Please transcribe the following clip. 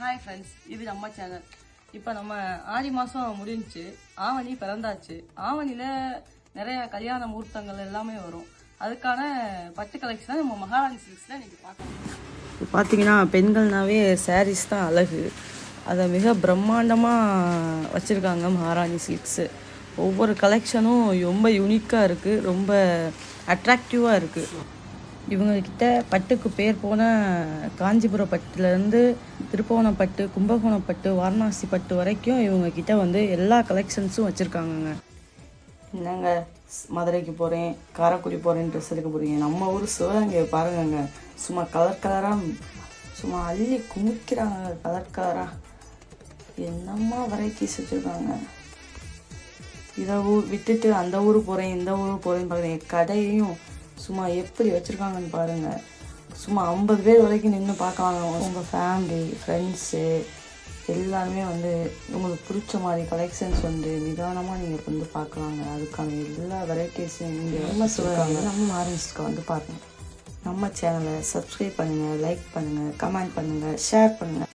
Hi friends, இது நம்ம channel. இப்போ நம்ம ஆடி மாதம் முடிஞ்சிச்சு, ஆவணி பிறந்தாச்சு. ஆவணியில் நிறைய கல்யாண முகூர்த்தங்கள் எல்லாமே வரும். அதுக்கான பட்டு கலெக்ஷனை நம்ம மகாராணி சில்க்ஸில் நீங்கள் பார்க்கலாம். இப்போ பார்த்தீங்கன்னா பெண்கள்னாவே சாரீஸ் தான் அழகு. அதை மிக பிரம்மாண்டமாக வச்சுருக்காங்க மகாராணி சில்க்ஸு. ஒவ்வொரு கலெக்ஷனும் ரொம்ப யூனிக்காக இருக்குது, ரொம்ப அட்ராக்டிவாக இருக்குது. இவங்கக்கிட்ட பட்டுக்கு பேர் போன காஞ்சிபுரம் பட்டுலேருந்து திருப்போணம் பட்டு, கும்பகோணம் பட்டு, வாரணாசி பட்டு வரைக்கும் இவங்கக்கிட்ட வந்து எல்லா கலெக்ஷன்ஸும் வச்சுருக்காங்கங்க. என்னங்க மதுரைக்கு போகிறேன், காரைக்குடி போகிறேன் ட்ரெஸ் எடுக்க போகிறீங்க, நம்ம ஊர் சிவகங்கை பாருங்கங்க, சும்மா கலர் கலராக சும்மா அள்ளி குமிக்கிறாங்க. கலர் கலராக என்னம்மா வெரைட்டிஸ் வச்சுருக்காங்க. இதை விட்டுட்டு அந்த ஊருக்கு போகிறேன், இந்த ஊருக்கு போகிறேன்னு பார்க்குறேன். கடையையும் சும்மா எப்படி வச்சுருக்காங்கன்னு பாருங்கள். சும்மா 50 பேர் வரைக்கும் நின்று பார்க்கலாங்க. உங்கள் ஃபேமிலி, ஃப்ரெண்ட்ஸு எல்லாருமே வந்து உங்களுக்கு பிடிச்ச மாதிரி கலெக்ஷன்ஸ் வந்து நிதானமாக நீங்கள் வந்து பார்க்கலாங்க. அதுக்கான எல்லா வெரைட்டிஸும் இங்கே ரொம்ப சொல்கிறாங்க. நம்ம ஆரம்பிச்சுக்க வந்து பாருங்கள். நம்ம சேனலை சப்ஸ்கிரைப் பண்ணுங்கள், லைக் பண்ணுங்கள், கமெண்ட் பண்ணுங்கள், ஷேர் பண்ணுங்கள்.